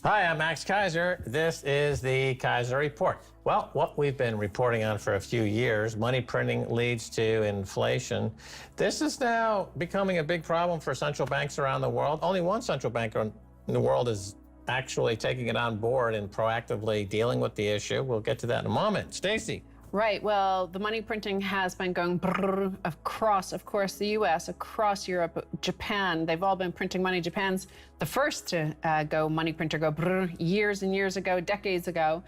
Hi, I'm Max Keiser. This is the Keiser Report. Well, what we've been reporting on for a few years, money printing leads to inflation. This is now becoming a big problem for central banks around the world. Only one central bank in the world is actually taking it on board and proactively dealing with the issue. We'll get to that in a moment. Stacy. Right. Well, the money printing has been going across, of course, the U.S., across Europe, Japan. They've all been printing money. Japan's the first to go money printer, go years and years ago, decades ago.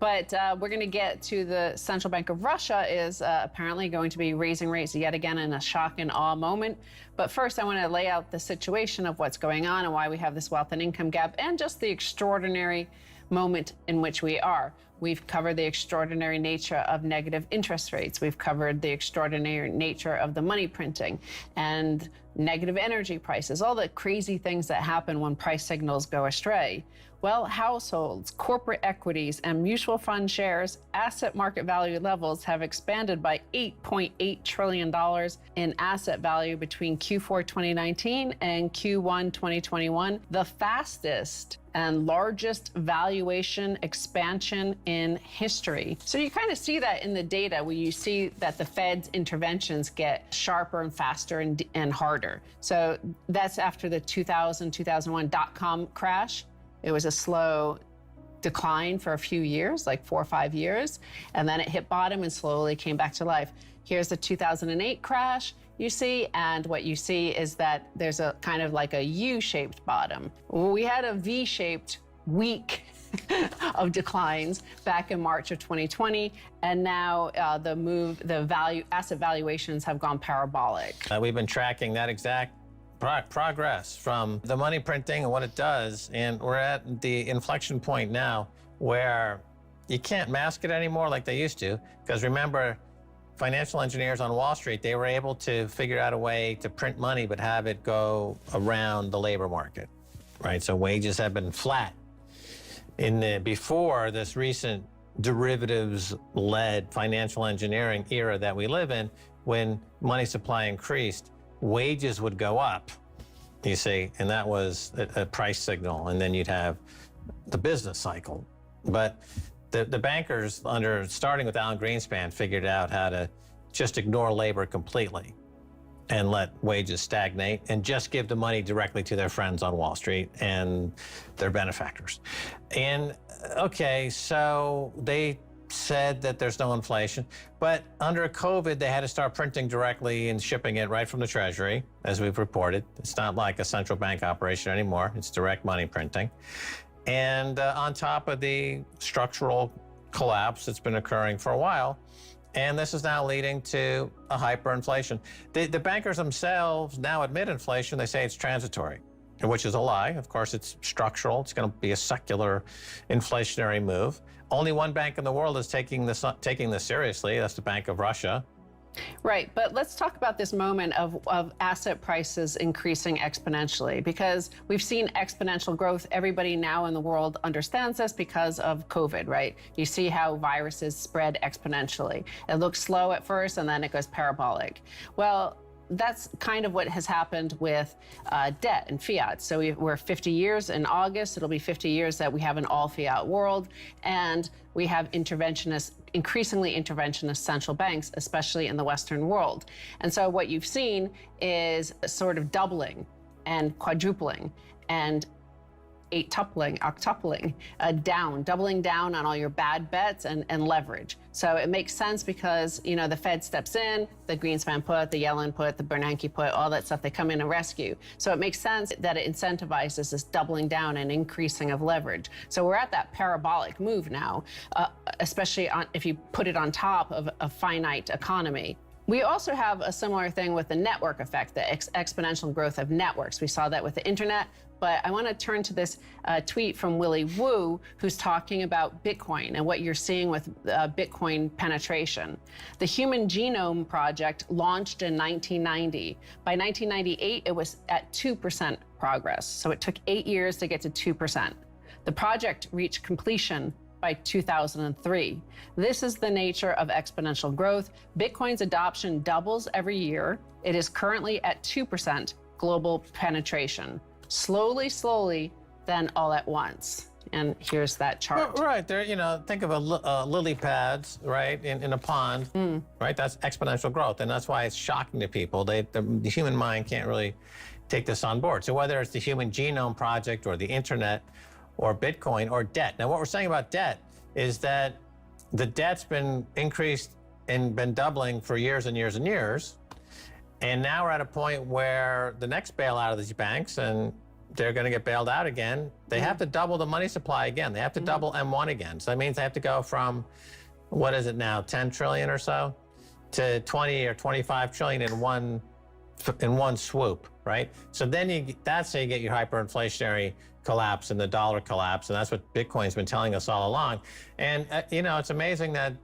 But we're going to get to the central bank of Russia is apparently going to be raising rates yet again in a shock and awe moment. But first, I want to lay out the situation of what's going on and why we have this wealth and income gap and just the extraordinary moment in which we are. We've covered the extraordinary nature of negative interest rates. We've covered the extraordinary nature of the money printing and negative energy prices, all the crazy things that happen when price signals go astray. Well, households, corporate equities, and mutual fund shares, asset market value levels have expanded by $8.8 trillion in asset value between Q4 2019 and Q1 2021, the fastest and largest valuation expansion in history. So you kind of see that in the data where you see that the Fed's interventions get sharper and faster and harder. So that's after the 2000-2001 dot-com crash. It was a slow decline for a few years, like 4 or 5 years, and then it hit bottom and slowly came back to life. Here's the 2008 crash, you see, and what you see is that there's a kind of like a U-shaped bottom. We had a V-shaped week of declines back in March of 2020, and now asset valuations have gone parabolic. We've been tracking that exact progress from the money printing and what it does, and we're at the inflection point now where you can't mask it anymore like they used to, because remember, financial engineers on Wall Street, they were able to figure out a way to print money but have it go around the labor market, right? So wages have been flat. Before this recent derivatives-led financial engineering era that we live in, when money supply increased, wages would go up, you see, and that was a price signal, and then you'd have the business cycle. But the bankers, starting with Alan Greenspan, figured out how to just ignore labor completely and let wages stagnate and just give the money directly to their friends on Wall Street and their benefactors. And okay, so they said that there's no inflation, but under COVID, they had to start printing directly and shipping it right from the Treasury, as we've reported. It's not like a central bank operation anymore. It's direct money printing. And on top of the structural collapse that's been occurring for a while, and this is now leading to a hyperinflation. The bankers themselves now admit inflation. They say it's transitory, which is a lie. Of course, it's structural. It's going to be a secular inflationary move. Only one bank in the world is taking this seriously. That's the Bank of Russia. Right, but let's talk about this moment of asset prices increasing exponentially, because we've seen exponential growth. Everybody now in the world understands this because of COVID, right? You see how viruses spread exponentially. It looks slow at first, and then it goes parabolic. Well, that's kind of what has happened with debt and fiat. So we're 50 years in August. It'll be 50 years that we have an all-fiat world, and we have increasingly interventionist central banks, especially in the Western world. And so what you've seen is a sort of doubling and quadrupling and octupling, doubling down on all your bad bets and leverage. So it makes sense because, you know, the Fed steps in, the Greenspan put, the Yellen put, the Bernanke put, all that stuff, they come in and rescue. So it makes sense that it incentivizes this doubling down and increasing of leverage. So we're at that parabolic move now, especially if you put it on top of a finite economy. We also have a similar thing with the network effect, the exponential growth of networks. We saw that with the internet, but I want to turn to this tweet from Willy Woo, who's talking about Bitcoin and what you're seeing with Bitcoin penetration. The Human Genome Project launched in 1990. By 1998, it was at 2% progress. So it took 8 years to get to 2%. The project reached completion by 2003. This is the nature of exponential growth. Bitcoin's adoption doubles every year. It is currently at 2% global penetration. Slowly, then all at once. And here's that chart. Well, right, there, think of lily pads, right, in a pond, right? That's exponential growth, and that's why it's shocking to people. The human mind can't really take this on board. So whether it's the Human Genome Project or the internet or Bitcoin or debt. Now, what we're saying about debt is that the debt's been increased and been doubling for years and years and years. And now we're at a point where the next bailout of these banks, and they're going to get bailed out again, they have to double the money supply again. They have to double M1 again. So that means they have to go from, what is it now, 10 trillion or so, to 20 or 25 trillion in one swoop, right? So then that's how you get your hyperinflationary collapse and the dollar collapse, and that's what Bitcoin's been telling us all along. And it's amazing that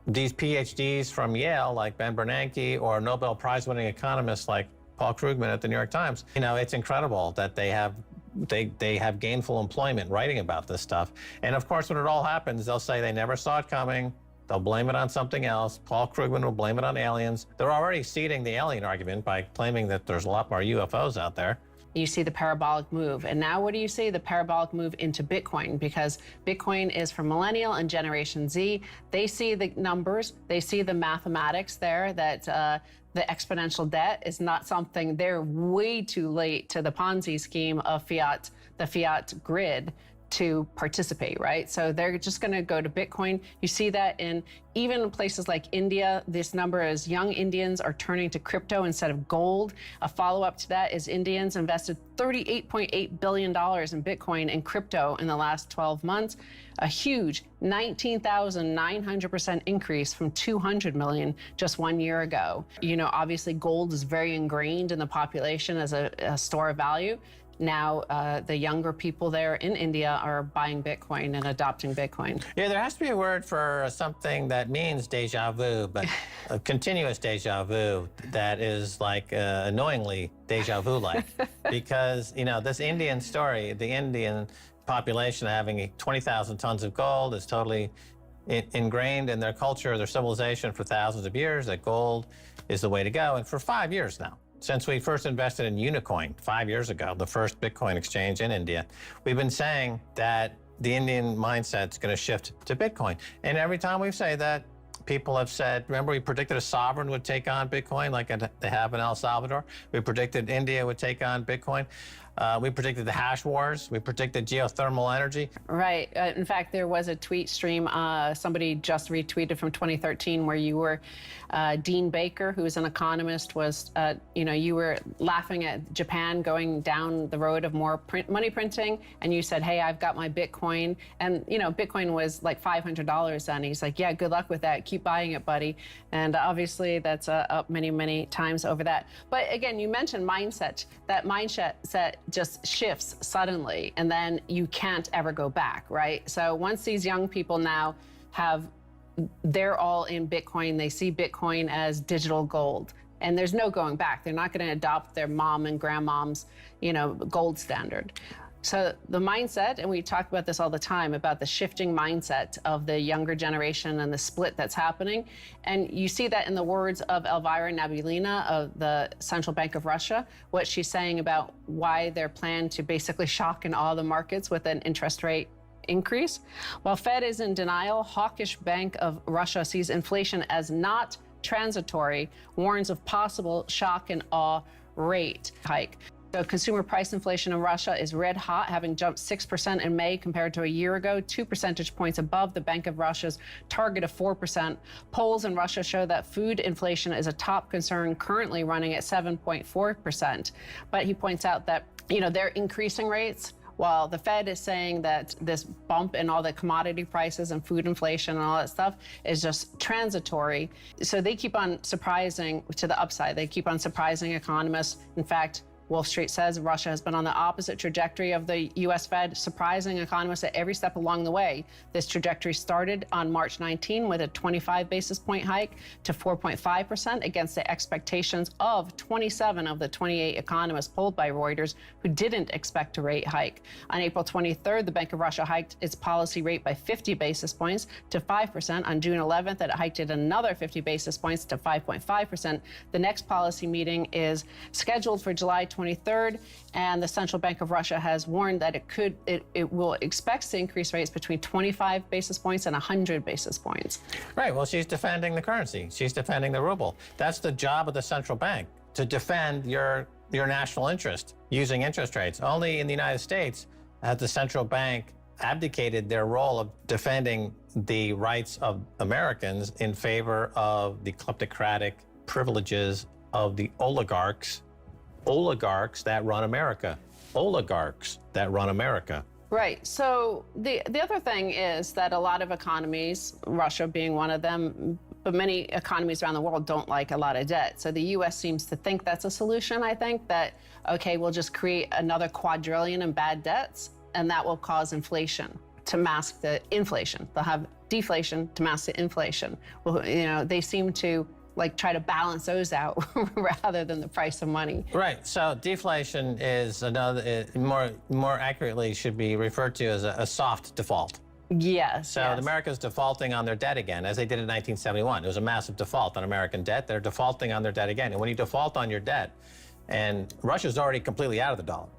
these PhDs from Yale, like Ben Bernanke, or Nobel Prize-winning economists like Paul Krugman at the New York Times, it's incredible that they have gainful employment writing about this stuff. And of course, when it all happens, they'll say they never saw it coming. They'll blame it on something else. Paul Krugman will blame it on aliens. They're already seeding the alien argument by claiming that there's a lot more UFOs out there. You see the parabolic move. And now what do you see? The parabolic move into Bitcoin, because Bitcoin is for Millennial and Generation Z. They see the numbers, they see the mathematics there, that the exponential debt is not something, they're way too late to the Ponzi scheme of the fiat grid to participate, right? So they're just going to go to Bitcoin. You see that in even places like India. This number is young Indians are turning to crypto instead of gold. A follow-up to that is Indians invested $38.8 billion in Bitcoin and crypto in the last 12 months, a huge 19,900% increase from 200 million just 1 year ago. Obviously gold is very ingrained in the population as a store of value. Now, the younger people there in India are buying Bitcoin and adopting Bitcoin. Yeah, there has to be a word for something that means deja vu, but a continuous deja vu that is like annoyingly deja vu-like. Because, this Indian story, the Indian population having 20,000 tons of gold is totally ingrained in their culture, their civilization for thousands of years, that gold is the way to go. And for 5 years now, since we first invested in Unicoin 5 years ago, the first Bitcoin exchange in India, we've been saying that the Indian mindset's going to shift to Bitcoin. And every time we say that, people have said, remember we predicted a sovereign would take on Bitcoin like they have in El Salvador? We predicted India would take on Bitcoin. We predicted the hash wars. We predicted geothermal energy. Right. In fact, there was a tweet stream somebody just retweeted from 2013 where you were, Dean Baker, who is an economist, was, you were laughing at Japan going down the road of more money printing. And you said, hey, I've got my Bitcoin. And, Bitcoin was like $500 then. He's like, yeah, good luck with that. Keep buying it, buddy. And obviously that's up many, many times over that. But again, you mentioned mindset. That mindset just shifts suddenly, and then you can't ever go back, right? So once these young people now they're all in Bitcoin, they see Bitcoin as digital gold, and there's no going back. They're not going to adopt their mom and grandmom's, gold standard. So the mindset, and we talk about this all the time, about the shifting mindset of the younger generation and the split that's happening. And you see that in the words of Elvira Nabiullina of the Central Bank of Russia, what she's saying about why their plan to basically shock and awe the markets with an interest rate increase. While Fed is in denial, hawkish Bank of Russia sees inflation as not transitory, warns of possible shock and awe rate hike. So consumer price inflation in Russia is red hot, having jumped 6% in May compared to a year ago, 2 percentage points above the Bank of Russia's target of 4%. Polls in Russia show that food inflation is a top concern, currently running at 7.4%. But he points out that, they're increasing rates, while the Fed is saying that this bump in all the commodity prices and food inflation and all that stuff is just transitory. So they keep on surprising to the upside. They keep on surprising economists. In fact, Wall Street says Russia has been on the opposite trajectory of the U.S. Fed, surprising economists at every step along the way. This trajectory started on March 19 with a 25 basis point hike to 4.5% against the expectations of 27 of the 28 economists polled by Reuters who didn't expect a rate hike. On April 23rd, the Bank of Russia hiked its policy rate by 50 basis points to 5%. On June 11th, it hiked it another 50 basis points to 5.5%. The next policy meeting is scheduled for July 23rd, and the Central Bank of Russia has warned that it will expect to increase rates between 25 basis points and 100 basis points. Right. Well, she's defending the currency. She's defending the ruble. That's the job of the central bank, to defend your national interest using interest rates. Only in the United States has the central bank abdicated their role of defending the rights of Americans in favor of the kleptocratic privileges of the oligarchs that run America. Oligarchs that run America. Right. So the other thing is that a lot of economies, Russia being one of them, but many economies around the world don't like a lot of debt. So the U.S. seems to think that's a solution. I think that, okay, we'll just create another quadrillion in bad debts, and that will cause inflation to mask the inflation. They'll have deflation to mask the inflation. Well, you know, they seem to like try to balance those out rather than the price of money. Right. So deflation is another, more accurately should be referred to as a soft default. Yes. So yes. America's defaulting on their debt again, as they did in 1971. It was a massive default on American debt. They're defaulting on their debt again. And when you default on your debt, and Russia's already completely out of the dollar.